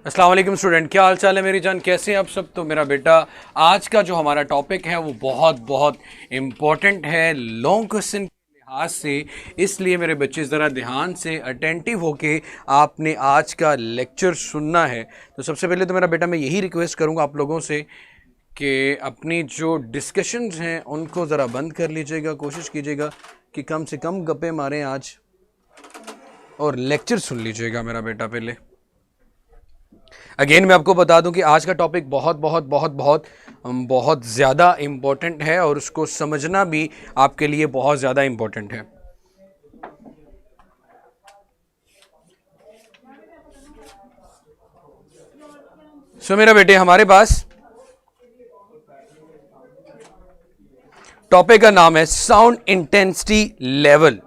अस्सलाम वालेकुम स्टूडेंट, क्या हाल चाल है मेरी जान, कैसे हैं आप सब। तो मेरा बेटा आज का जो हमारा टॉपिक है वो बहुत बहुत इम्पोर्टेंट है लॉन्ग क्वेश्चन के लिहाज से। इसलिए मेरे बच्चे ज़रा ध्यान से अटेंटिव होके आपने आज का लेक्चर सुनना है। तो सबसे पहले तो मेरा बेटा मैं यही रिक्वेस्ट करूँगा आप लोगों से कि अपनी जो डिस्कशंस हैं उनको ज़रा बंद कर लीजिएगा। कोशिश कीजिएगा कि कम से कम गप्पे मारें आज और लेक्चर सुन लीजिएगा मेरा बेटा। पहले अगेन मैं आपको बता दूं कि आज का टॉपिक बहुत बहुत बहुत बहुत बहुत ज़्यादा इम्पोर्टेंट है और उसको समझना भी आपके लिए बहुत ज़्यादा इम्पोर्टेंट है। सो मेरा बेटे हमारे पास टॉपिक का नाम है साउंड इंटेंसिटी लेवल,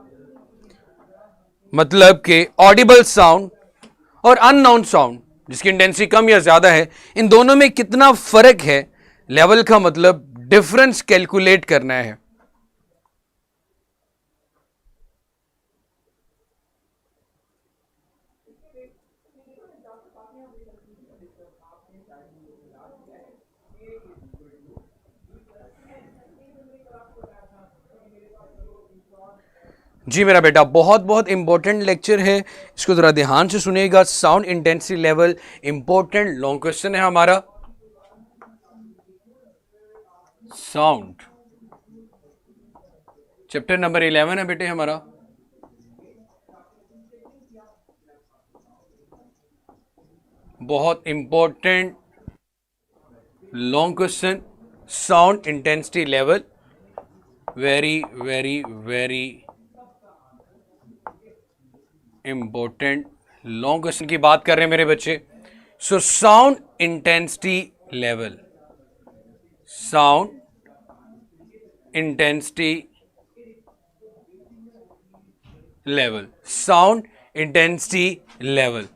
मतलब कि ऑडिबल साउंड और अननाउन साउंड जिसकी इंटेंसिटी कम या ज्यादा है, इन दोनों में कितना फर्क है। लेवल का मतलब डिफरेंस कैलकुलेट करना है। जी मेरा बेटा बहुत बहुत इंपॉर्टेंट लेक्चर है, इसको जरा ध्यान से सुनिएगा। Sound intensity level important long question है हमारा। साउंड चैप्टर नंबर 11 है बेटे हमारा। बहुत important long question, sound intensity level, very very very important long question की बात कर रहे हैं मेरे बच्चे। So sound intensity level, sound intensity level, sound intensity level.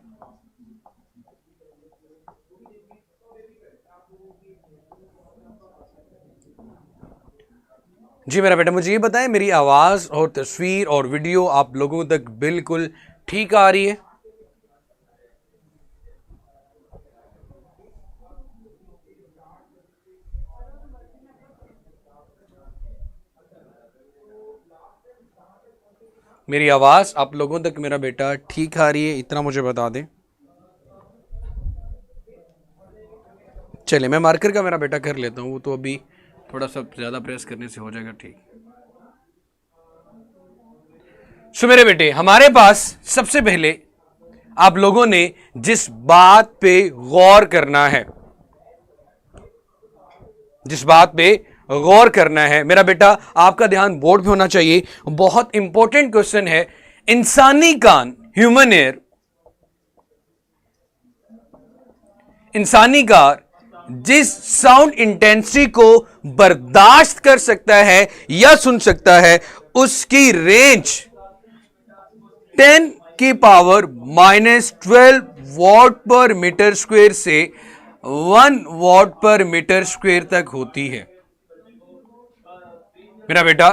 जी मेरा बेटा मुझे ये बताएं, मेरी आवाज और तस्वीर और वीडियो आप लोगों तक बिल्कुल ठीक आ रही है? मेरी आवाज आप लोगों तक मेरा बेटा ठीक आ रही है, इतना मुझे बता दें। चलिए मैं मार्कर का मेरा बेटा कर लेता हूं, वो तो अभी थोड़ा सा ज्यादा प्रेस करने से हो जाएगा ठीक। सो मेरे बेटे हमारे पास सबसे पहले आप लोगों ने जिस बात पे गौर करना है, जिस बात पे गौर करना है मेरा बेटा, आपका ध्यान बोर्ड पे होना चाहिए। बहुत इंपॉर्टेंट क्वेश्चन है। इंसानी कान, ह्यूमन ईयर, इंसानी कान जिस साउंड इंटेंसिटी को बर्दाश्त कर सकता है या सुन सकता है, उसकी रेंज 10 की पावर -12 वॉट पर मीटर स्क्वायर से 1 वॉट पर मीटर स्क्वायर तक होती है। मेरा बेटा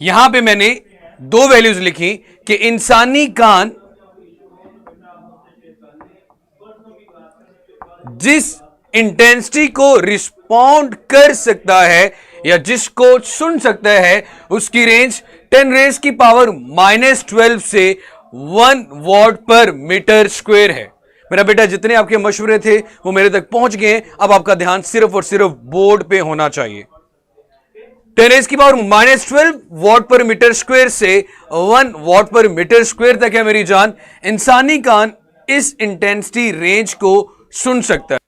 यहां पे मैंने दो वैल्यूज लिखी कि इंसानी कान जिस इंटेंसिटी को रिस्पॉन्ड कर सकता है या जिसको सुन सकता है, उसकी रेंज 10 रेज की पावर -12 से 1 वॉट पर मीटर स्क्वायर है। मेरा बेटा जितने आपके मशवरे थे वो मेरे तक पहुंच गए। अब आपका ध्यान सिर्फ और सिर्फ बोर्ड पे होना चाहिए। 10 रेज की पावर -12 वॉट पर मीटर स्क्वायर से 1 वॉट पर मीटर स्क्वायर तक है मेरी जान। इंसानी कान इस इंटेंसिटी रेंज को सुन सकता है।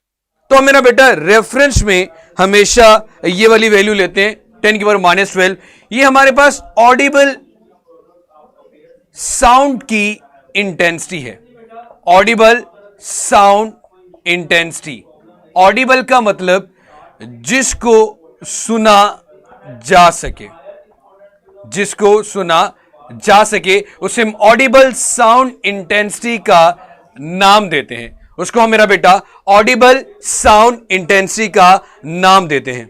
तो मेरा बेटा रेफरेंस में हमेशा ये वाली वैल्यू लेते हैं, 10 की पावर -12। ये हमारे पास ऑडिबल साउंड की इंटेंसिटी है। ऑडिबल साउंड इंटेंसिटी, ऑडिबल का मतलब जिसको सुना जा सके, जिसको सुना जा सके उसे हम ऑडिबल साउंड इंटेंसिटी का नाम देते हैं। उसको हम मेरा बेटा ऑडिबल साउंड इंटेंसिटी का नाम देते हैं।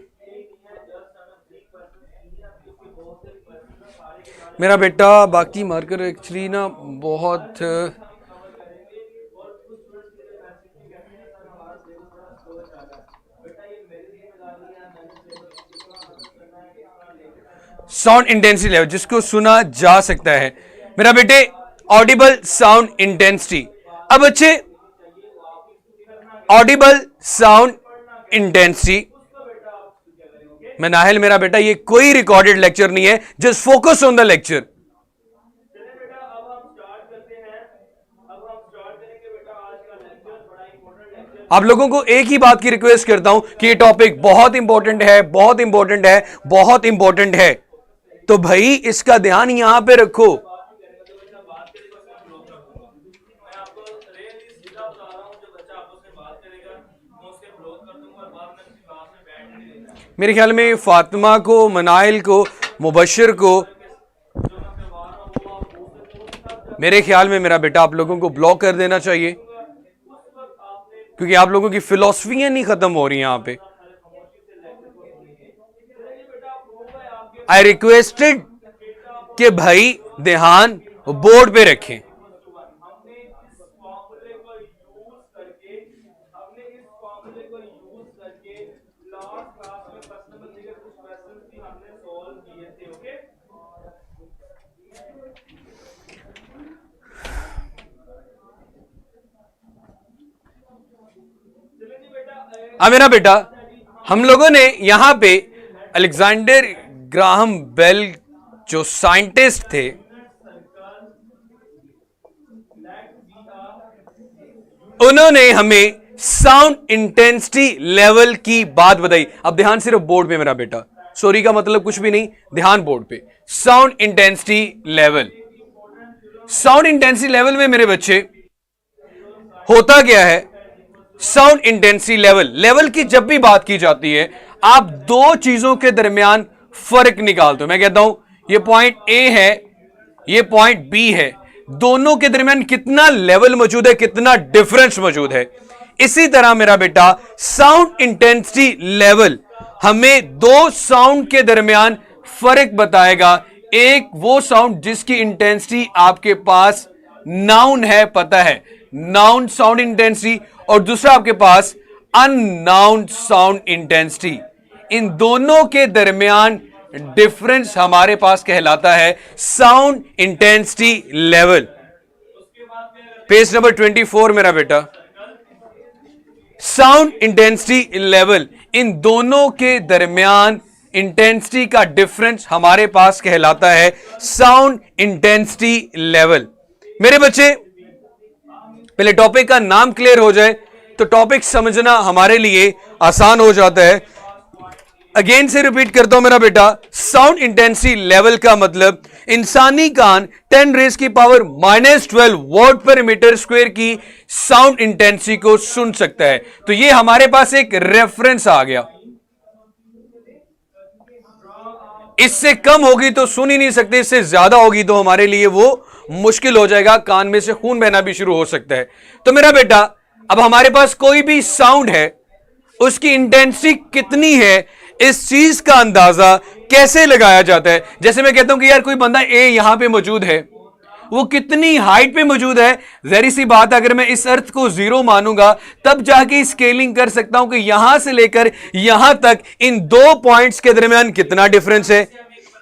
मेरा बेटा बाकी मार्कर एक्चुअली ना बहुत साउंड इंटेंसिटी लेवल जिसको सुना जा सकता है मेरा बेटे, ऑडिबल साउंड इंटेंसिटी। अब बच्चे ऑडिबल साउंड इंटेंसिटी मैं नाहिल मेरा बेटा, ये कोई रिकॉर्डेड लेक्चर नहीं है, just focus on the lecture. आप लोगों को एक ही बात की रिक्वेस्ट करता हूं कि ये टॉपिक बहुत इंपॉर्टेंट है, बहुत इंपॉर्टेंट है, बहुत इंपॉर्टेंट है, तो भाई इसका ध्यान यहां पे रखो। मेरे ख्याल में फातिमा को, मनाइल को, मुबशिर को, मेरे ख्याल में मेरा बेटा आप लोगों को ब्लॉक कर देना चाहिए, क्योंकि आप लोगों की फिलॉसफियां नहीं खत्म हो रही यहां पे। आई रिक्वेस्टेड कि भाई ध्यान बोर्ड पे रखें। मेरा बेटा, हम लोगों ने यहां पे अलेक्जेंडर ग्राहम बेल जो साइंटिस्ट थे, उन्होंने हमें साउंड इंटेंसिटी लेवल की बात बताई। अब ध्यान सिर्फ बोर्ड पे मेरा बेटा, सॉरी का मतलब कुछ भी नहीं, ध्यान बोर्ड पे। Sound intensity level, sound intensity level में मेरे बच्चे होता क्या है? साउंड इंटेंसिटी लेवल, लेवल की जब भी बात की जाती है आप दो चीजों के दरमियान फर्क निकालते हो। मैं कहता हूं ये पॉइंट ए है, ये पॉइंट बी है, दोनों के दरमियान कितना लेवल मौजूद है, कितना डिफरेंस मौजूद है। इसी तरह मेरा बेटा साउंड इंटेंसिटी लेवल हमें दो साउंड के दरमियान फर्क बताएगा। एक वो साउंड जिसकी इंटेंसिटी आपके पास नाउन है, पता है, नाउन साउंड इंटेंसिटी, और दूसरा आपके पास अननाउन साउंड इंटेंसिटी। इन दोनों के दरमियान डिफरेंस हमारे पास कहलाता है sound intensity level. Page number 24 मेरा बेटा, साउंड इंटेंसिटी लेवल, इन दोनों के दरमियान इंटेंसिटी का डिफरेंस हमारे पास कहलाता है साउंड इंटेंसिटी लेवल। मेरे बच्चे, पहले टॉपिक का नाम क्लियर हो जाए तो टॉपिक समझना हमारे लिए आसान हो जाता है। अगेन से रिपीट करता हूं मेरा बेटा, साउंड इंटेंसिटी लेवल का मतलब इंसानी कान 10 रेज़ की पावर -12 वॉट पर मीटर स्क्वायर की साउंड इंटेंसिटी को सुन सकता है। तो ये हमारे पास एक रेफरेंस आ गया। इससे कम होगी तो सुन ही नहीं सकते, इससे ज्यादा होगी तो हमारे लिए वो मुश्किल हो जाएगा, कान में से खून बहना भी शुरू हो सकता है। तो मेरा बेटा, अब हमारे पास कोई भी साउंड है, उसकी इंटेंसिटी कितनी है, इस चीज का अंदाजा कैसे लगाया जाता है? जैसे मैं कहता हूं कि यार कोई बंदा ए यहां पे मौजूद है, वो कितनी हाइट पे मौजूद है, जहरी सी बात, अगर मैं इस अर्थ को 0 मानूंगा तब जाके स्केलिंग कर सकता हूं कि यहां से लेकर यहां तक इन दो पॉइंट्स के दरमियान कितना डिफरेंस है।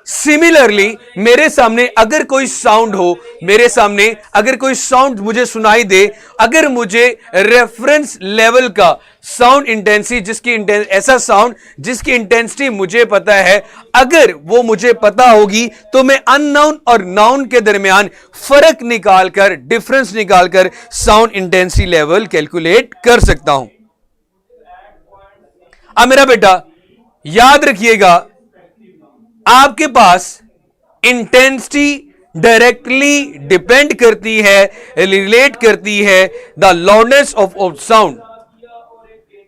सिमिलरली मेरे सामने अगर कोई साउंड हो, मेरे सामने अगर कोई साउंड मुझे सुनाई दे, अगर मुझे रेफरेंस लेवल का साउंड इंटेंसिटी, जिसकी ऐसा साउंड जिसकी इंटेंसिटी मुझे पता है, अगर वो मुझे पता होगी तो मैं अननाउन और नाउन के दरमियान फर्क निकालकर, डिफरेंस निकालकर साउंड इंटेंसिटी लेवल कैलकुलेट कर सकता हूं। अब मेरा बेटा याद रखिएगा, आपके पास इंटेंसिटी डायरेक्टली डिपेंड करती है, रिलेट करती है the loudness of sound.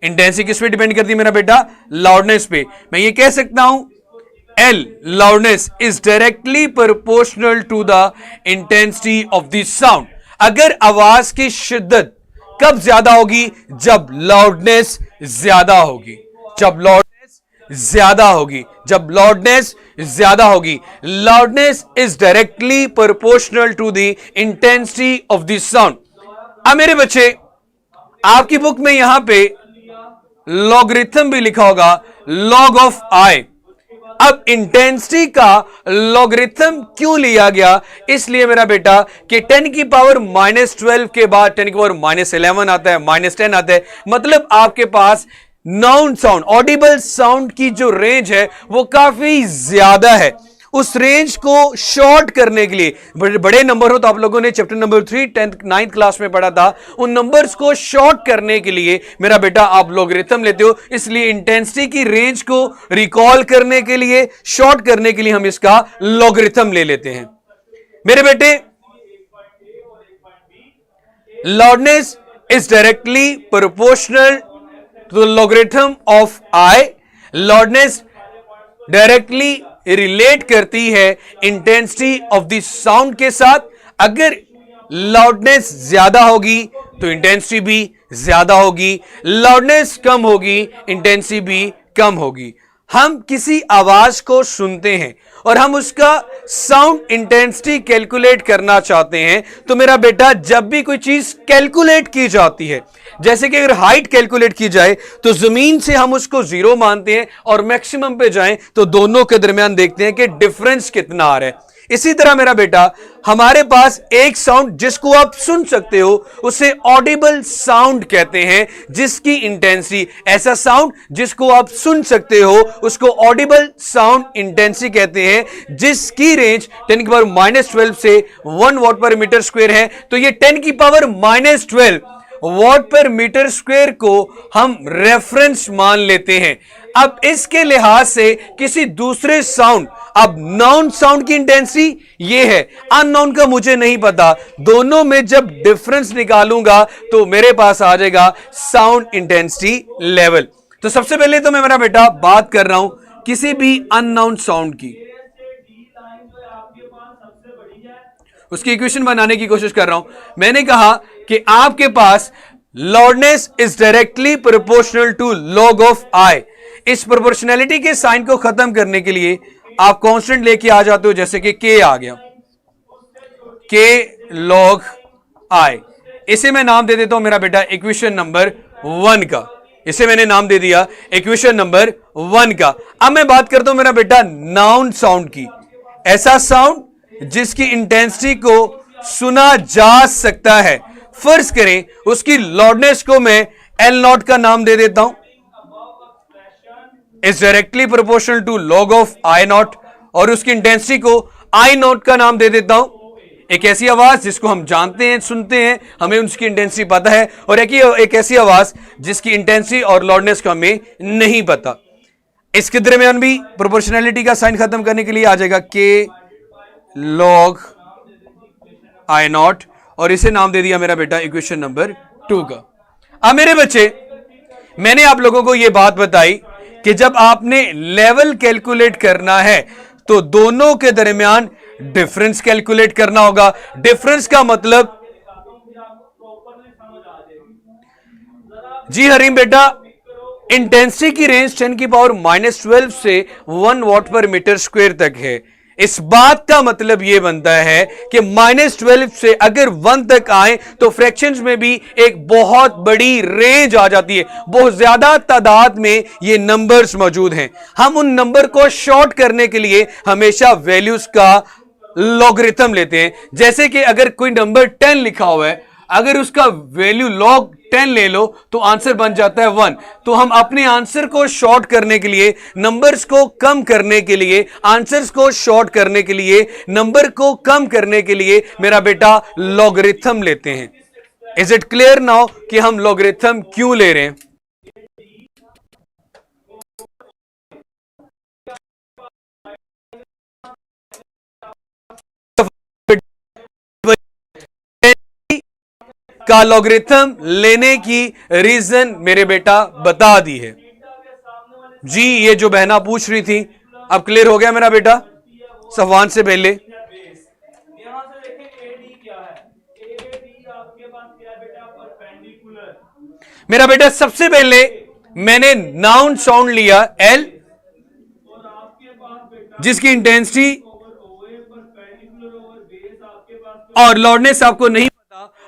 Intensity किस पे डिपेंड करती है मेरा बेटा? लाउडनेस पे। मैं ये कह सकता हूं L loudness is directly proportional to the intensity of the sound. अगर आवाज की शिद्दत कब ज्यादा होगी? जब लाउडनेस ज्यादा होगी, जब लाउडनेस ज्यादा होगी, जब लाउडनेस ज्यादा होगी। Loudness is directly proportional to the intensity of the sound. अब मेरे बच्चे, आपकी बुक में यहां पे लॉगरिथम भी लिखा होगा, लॉग ऑफ आई। अब इंटेंसिटी का लॉगरिथम क्यों लिया गया? इसलिए मेरा बेटा कि 10 की पावर -12 के बाद 10 की पावर -11 आता है, -10 आता है, मतलब आपके पास नाउन साउंड, ऑडिबल साउंड की जो रेंज है वो काफी ज्यादा है। उस रेंज को शॉर्ट करने के लिए, बड़े नंबर हो तो आप लोगों ने chapter number 3 10th 9th class में पढ़ा था, उन नंबर्स को शॉर्ट करने के लिए मेरा बेटा आप लॉगरिथम लेते हो। इसलिए इंटेंसिटी की रेंज को रिकॉल करने के लिए, शॉर्ट करने के लिए हम इसका लॉगरिथम ले लेते हैं। मेरे बेटे, loudness is directly proportional to the logarithm of I. Loudness directly relate करती है इंटेंसिटी ऑफ द साउंड के साथ। अगर लाउडनेस ज्यादा होगी तो इंटेंसिटी भी ज्यादा होगी, लाउडनेस कम होगी इंटेंसिटी भी कम होगी। हम किसी आवाज को सुनते हैं और हम उसका साउंड इंटेंसिटी कैलकुलेट करना चाहते हैं, तो मेरा बेटा जब भी कोई चीज कैलकुलेट की जाती है, जैसे कि अगर हाइट कैलकुलेट की जाए तो जमीन से हम उसको 0 मानते हैं और मैक्सिमम पे जाएं तो दोनों के दरमियान देखते हैं कि डिफरेंस कितना आ रहा है। इसी तरह मेरा बेटा हमारे पास एक साउंड जिसको आप सुन सकते हो उसे ऑडिबल साउंड कहते हैं, जिसकी इंटेंसिटी, ऐसा साउंड जिसको आप सुन सकते हो उसको ऑडिबल साउंड इंटेंसिटी कहते हैं, जिसकी रेंज 10 की पावर -12 से 1 वॉट पर मीटर स्क्वायर है। तो ये 10 की पावर -12 वॉट पर मीटर स्क्वायर को हम रेफरेंस मान लेते हैं। अब इसके लिहाज से किसी दूसरे साउंड, अब नाउन साउंड की इंटेंसिटी ये है, अननाउन का मुझे नहीं पता, दोनों में जब डिफरेंस निकालूंगा तो मेरे पास आ जाएगा साउंड इंटेंसिटी लेवल। तो सबसे पहले तो मैं मेरा बेटा बात कर रहा हूं किसी भी अननाउन साउंड की, उसकी इक्वेशन बनाने की कोशिश कर रहा हूं। मैंने कहा कि आपके पास loudness is directly proportional to log of I. इस प्रोपोर्शनैलिटी के साइन को खत्म करने के लिए आप कांस्टेंट लेके आ जाते हो, जैसे कि के आ गया, के लॉग आई। इसे मैं नाम दे देता हूं मेरा बेटा इक्वेशन नंबर 1 का। इसे मैंने नाम दे दिया इक्वेशन नंबर 1 का। अब मैं बात करता हूं मेरा बेटा नाउन साउंड की, ऐसा साउंड जिसकी इंटेंसिटी को सुना जा सकता है। फर्ज करें उसकी लाउडनेस को मैं L0 का नाम दे देता हूं, is directly proportional to log of I0, और उसकी इंटेंसिटी को I0 का नाम दे देता हूं। एक ऐसी आवाज जिसको हम जानते हैं, सुनते हैं, हमें उसकी इंटेंसिटी पता है, और एक ऐसी आवाज जिसकी इंटेंसिटी और लाउडनेस को हमें नहीं पता। इसके दरमियान भी प्रोपोर्शनैलिटी का साइन खत्म करने के लिए आ जाएगा के लॉग I0, और इसे नाम दे दिया मेरा बेटा इक्वेशन नंबर 2 का। अब मेरे बच्चे, मैंने आप लोगों को यह बात बताई कि जब आपने लेवल कैलकुलेट करना है तो दोनों के दरमियान डिफरेंस कैलकुलेट करना होगा। डिफरेंस का मतलब, जी हरीम बेटा, इंटेंसिटी की रेंज 10 की पावर -12 से 1 वॉट पर मीटर स्क्वायर तक है। इस बात का मतलब यह बनता है कि -12 से अगर 1 तक आए तो फ्रैक्शंस में भी एक बहुत बड़ी रेंज आ जाती है, बहुत ज्यादा तादाद में ये नंबर्स मौजूद हैं। हम उन नंबर को शॉर्ट करने के लिए हमेशा वैल्यूज का लॉगरिथम लेते हैं। जैसे कि अगर कोई नंबर 10 लिखा हुआ है, अगर उसका वैल्यू log 10 ले लो तो आंसर बन जाता है 1। तो हम अपने आंसर को शॉर्ट करने के लिए, नंबर्स को कम करने के लिए, आंसर्स को शॉर्ट करने के लिए, नंबर को कम करने के लिए मेरा बेटा लॉगरिथम लेते हैं। इज इट क्लियर नाउ कि हम लॉगरिथम क्यों ले रहे हैं? का लॉगरिथम लेने की रीजन मेरे बेटा बता दी है। जी ये जो बहना पूछ रही थी, अब क्लियर हो गया मेरा बेटा सफवान से पहले? मेरा बेटा सबसे पहले मैंने नाउन साउंड लिया L, जिसकी इंटेंसिटी और लाउडनेस आपको नहीं पता,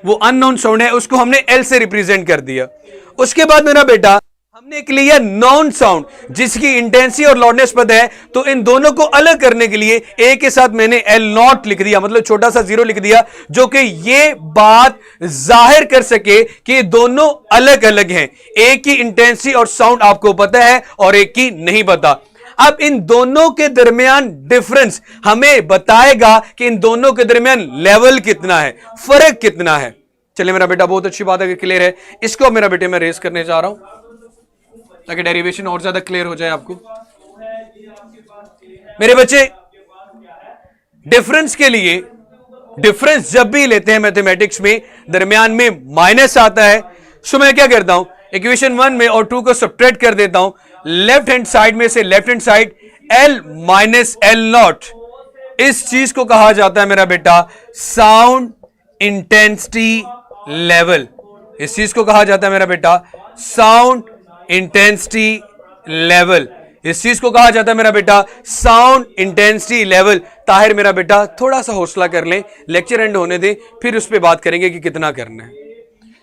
वो अननोन साउंड है, उसको हमने L से रिप्रेजेंट कर दिया। उसके बाद मेरा बेटा हमने के लिए या नॉन साउंड जिसकी इंटेंसिटी और लाउडनेस पता है, तो इन दोनों को अलग करने के लिए ए के साथ मैंने एल नॉट लिख दिया, मतलब छोटा सा जीरो लिख दिया, जो कि ये बात जाहिर कर सके कि ये दोनों अलग अलग हैं। एक की इंटेंसिटी और साउंड आपको पता है और एक की नहीं पता। अब इन दोनों के दरमियान डिफरेंस हमें बताएगा कि इन दोनों के दरमियान लेवल कितना है, फर्क कितना है। चलिए मेरा बेटा, बहुत अच्छी बात है, क्लियर है। इसको मेरा बेटे मैं रेस करने जा रहा हूं ताकि डेरिवेशन और ज्यादा क्लियर हो जाए आपको। मेरे बच्चे, डिफरेंस के लिए, डिफरेंस जब भी लेते हैं मैथमेटिक्स में, दरमियान में माइनस आता है। सो मैं क्या करता हूं, इक्वेशन 1 में और 2 को सब्ट्रैक्ट कर देता हूं। लेफ्ट हैंड साइड में से left hand side L minus L not, इस चीज को कहा जाता है मेरा बेटा साउंड इंटेंसिटी लेवल। इस चीज को कहा जाता है मेरा बेटा साउंड इंटेंसिटी लेवल। इस चीज को कहा जाता है मेरा बेटा साउंड इंटेंसिटी लेवल। ताहिर मेरा बेटा, थोड़ा सा हौसला कर लें, लेक्चर एंड होने दें, फिर उस पर बात करेंगे कि कितना करना है।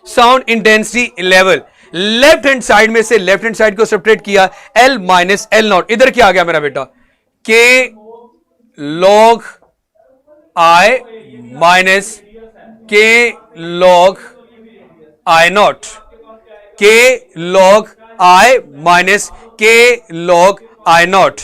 Sound intensity level, left hand side में से लेफ्ट हैंड साइड को सब्ट्रैक्ट किया, एल माइनस एल नॉट। इधर क्या आ गया मेरा बेटा, के लॉग आई माइनस के लॉग आई नॉट, के लॉग आई माइनस के लॉग आई नॉट।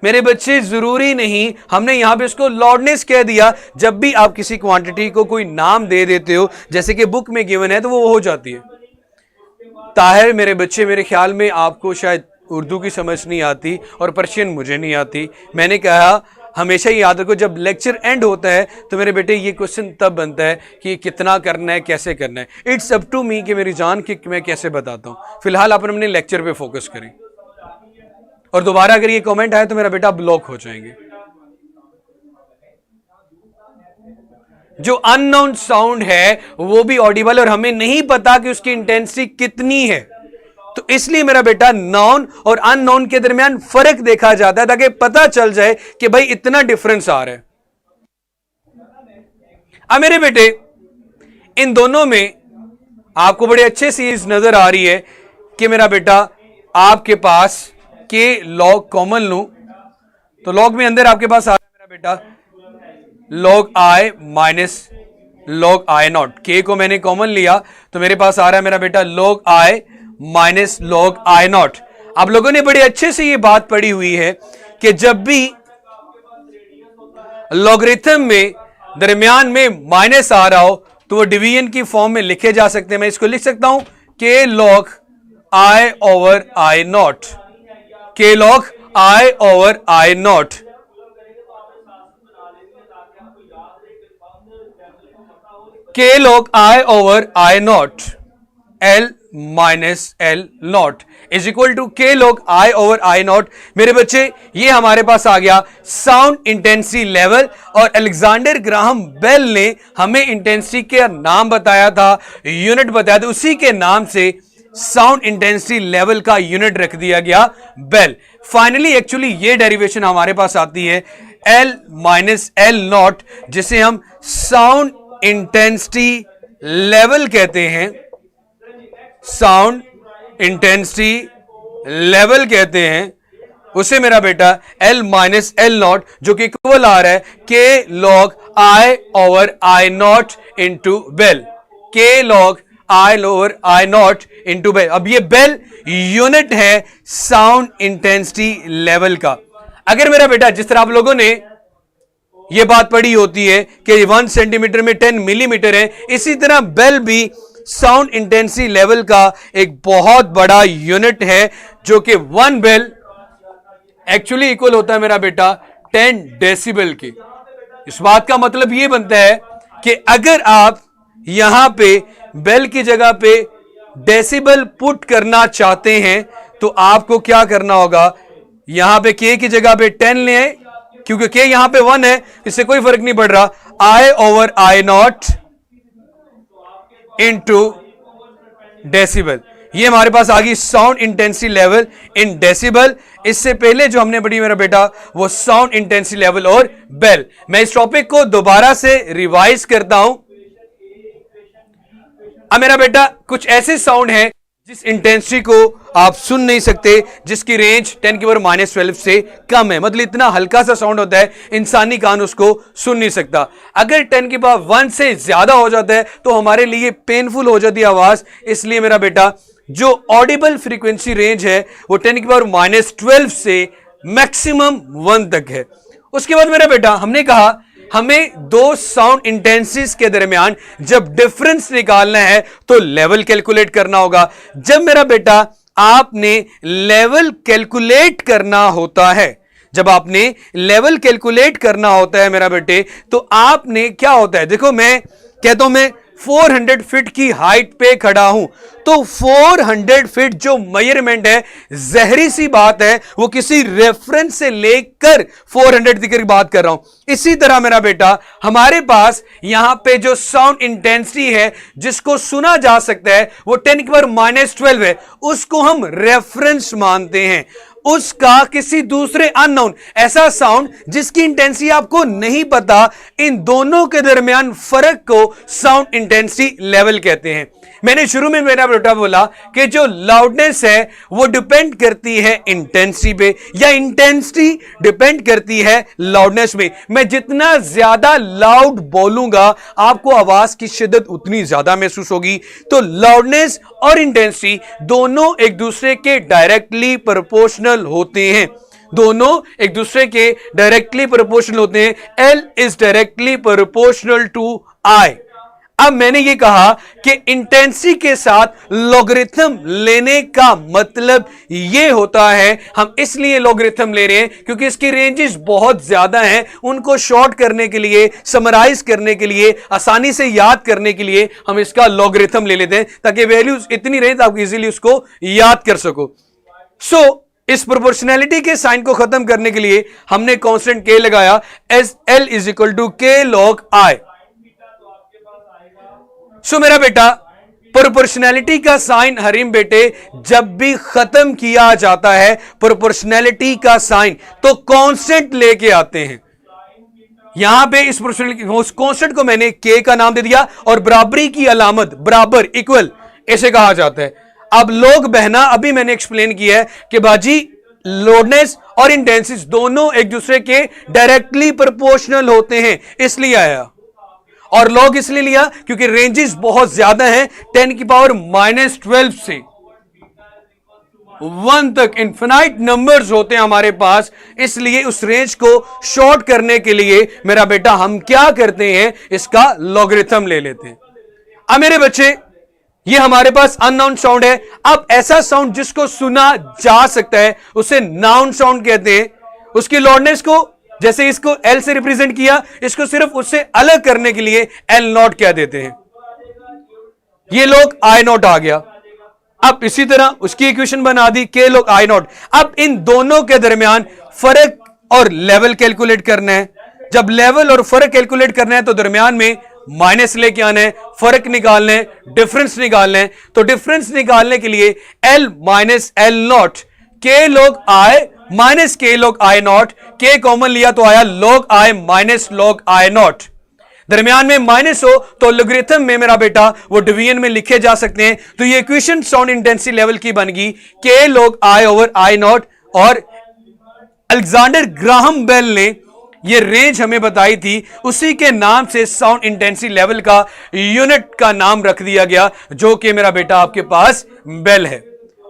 मेरे बच्चे, जरूरी नहीं हमने यहां पे उसको लाउडनेस कह दिया। जब भी आप किसी क्वांटिटी को कोई नाम दे देते हो, जैसे कि बुक में गिवन है, तो वो हो जाती है। ताहिर मेरे बच्चे, मेरे ख्याल में आपको शायद उर्दू की समझ नहीं आती और पर्शियन मुझे नहीं आती। मैंने कहा हमेशा ही याद रखो, जब लेक्चर एंड होता है तो मेरे बेटे ये क्वेश्चन तब बनता है कि कितना करना है, कैसे करना है। इट्स अप टू मी कि मेरी जान कि मैं कैसे बताता हूं। फिलहाल अपन अपने लेक्चर पे फोकस करें, और दोबारा अगर ये कमेंट आए तो मेरा बेटा ब्लॉक हो जाएंगे। जो अननोन साउंड है वो भी ऑडिबल, और हमें नहीं पता कि उसकी इंटेंसिटी कितनी है, तो इसलिए मेरा बेटा नॉन और अननोन के दरमियान फर्क देखा जाता है ताकि पता चल जाए कि भाई इतना डिफरेंस आ रहा है। अब मेरे बेटे, इन दोनों में आपको बड़े अच्छे से नजर आ रही है कि मेरा बेटा आपके पास के लॉग कॉमन लूं तो लॉग में अंदर आपके पास आ रहा है मेरा बेटा log I minus log I naught. के को मैंने कॉमन लिया तो मेरे पास आ रहा है मेरा बेटा log I minus log I not. आप लोगों ने बड़े अच्छे से ये बात पढ़ी हुई है कि जब भी लॉगरिथम में दरमियान में माइनस आ रहा हो तो वो डिवीजन की फॉर्म में लिखे जा सकते हैं। मैं इसको लिख सकता हूं k log I over I naught, k log I over I naught. K log I over I naught L minus L naught is equal to k log I over I naught. मेरे बच्चे, ये हमारे पास आ गया sound intensity level, और Alexander Graham Bell ने हमें इंटेंसिटी के नाम बताया था, यूनिट बताया था, उसी के नाम से साउंड इंटेंसिटी लेवल का यूनिट रख दिया गया बेल। फाइनली एक्चुअली ये डेरिवेशन हमारे पास आती है एल माइनस एल नॉट, जिसे हम साउंड इंटेंसिटी लेवल कहते हैं, साउंड इंटेंसिटी लेवल कहते हैं उसे मेरा बेटा एल माइनस एल नॉट, जो कि इक्वल आ रहा है के log I over I naught into bel, के log I over I naught into bel. अब ये बेल यूनिट है साउंड इंटेंसिटी लेवल का। अगर मेरा बेटा, जिस तरह आप लोगों ने ये बात पढ़ी होती है कि 1 सेंटीमीटर में 10 मिलीमीटर है, इसी तरह बेल भी साउंड इंटेंसिटी लेवल का एक बहुत बड़ा यूनिट है, जो कि 1 बेल एक्चुअली इक्वल होता है मेरा बेटा 10 डेसिबल के। इस बात का मतलब यह बनता है कि अगर आप यहां पे बेल की जगह पे डेसिबल पुट करना चाहते हैं तो आपको क्या करना होगा, यहां पे के की जगह पे 10 ले आए, क्योंकि के यहां पे 1 है, इससे कोई फर्क नहीं पड़ रहा, आई over I naught into decibel. ये हमारे पास आ गई sound intensity level in decibel. इससे पहले जो हमने पढ़ी मेरा बेटा वो साउंड इंटेंसिटी लेवल और बेल। मैं इस टॉपिक को दोबारा से रिवाइज करता हूं। अब मेरा बेटा कुछ ऐसे साउंड है जिस इंटेंसिटी को आप सुन नहीं सकते, जिसकी रेंज 10 की पावर -12 से कम है। मतलब इतना हल्का सा साउंड होता है, इंसानी कान उसको सुन नहीं सकता। अगर 10 की पावर 1 से ज्यादा हो जाता है तो हमारे लिए पेनफुल हो जाती है आवाज। इसलिए मेरा बेटा जो ऑडिबल फ्रीक्वेंसी रेंज है वो 10 की पावर -12 से मैक्सिमम 1 तक है। उसके बाद मेरा बेटा हमने कहा हमें दो साउंड इंटेंसिटीज के दरमियान जब डिफरेंस निकालना है तो लेवल कैलकुलेट करना होगा। जब मेरा बेटा आपने लेवल कैलकुलेट करना होता है, जब आपने लेवल कैलकुलेट करना होता है मेरा बेटे, तो आपने क्या होता है, देखो मैं कहता हूं मैं 400 फीट की हाइट पे खड़ा हूं, तो 400 फीट जो मेजरमेंट है, जहरी सी बात है, वो किसी रेफरेंस से लेकर 400 तक की बात कर रहा हूं। इसी तरह मेरा बेटा हमारे पास यहां पे जो साउंड इंटेंसिटी है जिसको सुना जा सकता है वो 10 की पावर -12 है, उसको हम रेफरेंस मानते हैं। उसका किसी दूसरे अननोन ऐसा साउंड जिसकी इंटेंसिटी आपको नहीं पता, इन दोनों के दरमियान फर्क को साउंड इंटेंसिटी लेवल कहते हैं। मैंने शुरू में मेरा बेटा बोला कि जो लाउडनेस है वो डिपेंड करती है इंटेंसिटी पे, या इंटेंसिटी डिपेंड करती है लाउडनेस में। मैं जितना ज्यादा लाउड बोलूंगा आपको आवाज की शिद्दत उतनी ज्यादा महसूस होगी। तो लाउडनेस और इंटेंसिटी दोनों एक दूसरे के डायरेक्टली प्रोपोर्शनल होते हैं, दोनों एक दूसरे के डायरेक्टली प्रोपोर्शनल होते हैं। L is directly proportional to I। अब मैंने ये कहा कि इंटेंसिटी के साथ लॉगरिथम लेने का मतलब ये होता है, हम इसलिए लॉगरिथम ले रहे हैं क्योंकि इसकी रेंजेस बहुत ज्यादा हैं, उनको शॉर्ट करने के लिए, समराइज करने के लिए, आसानी से याद करने के लिए हम इसका लॉगरिथम ले लेते हैं ताकि वैल्यूज इतनी रहे तो आप इजीली उसको याद कर सको। इस प्रोपोर्शनैलिटी के साइन को खत्म करने के लिए हमने कांस्टेंट k लगाया, as L is equal to k log I। मेरा बेटा प्रोपोर्शनैलिटी का साइन हरीम बेटे जब भी खत्म किया जाता है प्रोपोर्शनैलिटी का साइन तो कांस्टेंट लेके आते हैं। यहां पे इस कांस्टेंट को मैंने k का नाम दे दिया और बराबरी की अलामत बराबर इक्वल ऐसे कहा जाता है। अब लोग बहना अभी मैंने एक्सप्लेन किया है कि बाजी लोडनेस और इंटेंसिटी दोनों एक दूसरे के डायरेक्टली प्रोपोर्शनल होते हैं, इसलिए आया। और लॉग इसलिए लिया क्योंकि रेंजेस बहुत ज्यादा हैं, 10 की पावर -12 से 1 तक इनफिनाइट नंबर्स होते हैं हमारे पास। इसलिए उस रेंज को शॉर्ट करने के लिए मेरा बेटा हम क्या करते हैं, इसका लॉगरिथम ले लेते हैं। अब मेरे बच्चे ये हमारे पास अननाउन साउंड है। अब ऐसा साउंड जिसको सुना जा सकता है उसे नाउन साउंड कहते हैं। उसकी लाउडनेस को जैसे इसको L से रिप्रेजेंट किया, इसको सिर्फ उससे अलग करने के लिए L0 क्या देते हैं। ये लोग I0 आ गया। अब इसी तरह उसकी इक्वेशन बना दी k log I0। अब इन दोनों के दरमियान फर्क और लेवल कैलकुलेट करना है। जब लेवल और फर्क कैलकुलेट करना है तो दरमियान में माइनस लेके आना है, फर्क निकालना है, डिफरेंस निकालना है। तो डिफरेंस निकालने के लिए L minus L0 k log I minus k log I0, k common लिया तो आया log I minus log I0। दरमियान में माइनस हो तो लॉगरिथम में मेरा बेटा वो डिवीजन में लिखे जा सकते हैं। तो ये इक्वेशन साउंड इंटेंसिटी लेवल की बन गई k log I over I0। और अलेक्जेंडर ग्राहम बेल ने ये रेंज हमें बताई थी, उसी के नाम से साउंड इंटेंसिटी लेवल का यूनिट का नाम रख दिया गया, जो कि मेरा बेटा आपके पास बेल है।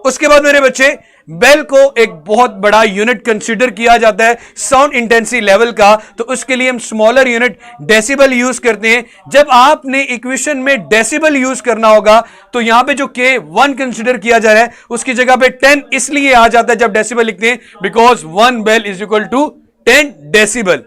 उसके बाद मेरे बच्चे बेल को एक बहुत बड़ा यूनिट कंसीडर किया जाता है साउंड इंटेंसिटी लेवल का, तो उसके लिए हम स्मॉलर यूनिट डेसिबल यूज करते हैं। जब आपने इक्वेशन में डेसिबल यूज करना होगा तो यहां पे जो k 1 कंसीडर किया जा रहा है उसकी जगह पे 10 इसलिए आ जाता है जब डेसिबल लिखते हैं, because 1 bel is equal to 10 decibel.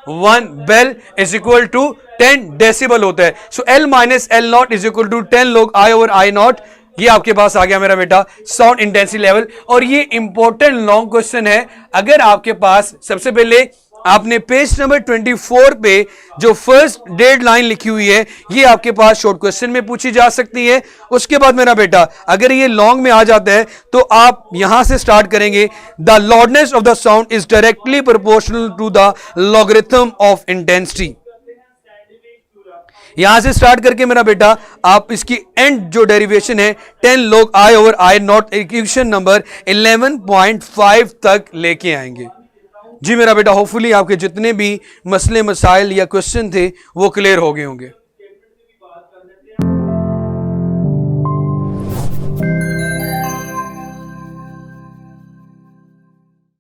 1 bel is equal to 10 decibel होता है। So L minus L0 is equal to 10 log I over I0। ये आपके पास आ गया मेरा बेटा साउंड इंटेंसिटी लेवल। और ये इंपॉर्टेंट लॉन्ग क्वेश्चन है। अगर आपके पास सबसे पहले आपने पेज नंबर 24 पे जो फर्स्ट डेड लाइन लिखी हुई है ये आपके पास शॉर्ट क्वेश्चन में पूछी जा सकती है। उसके बाद मेरा बेटा अगर ये लॉन्ग में आ जाता है तो आप यहां से स्टार्ट करेंगे, the loudness of the sound is directly proportional to the logarithm of intensity. यहां से स्टार्ट करके मेरा बेटा आप इसकी एंड जो डेरिवेशन है 10 log I over I not equation number 11.5 तक लेके आएंगे। जी मेरा बेटा, होपफुली आपके जितने भी मसले मसाइल या क्वेश्चन थे वो क्लियर हो गए होंगे।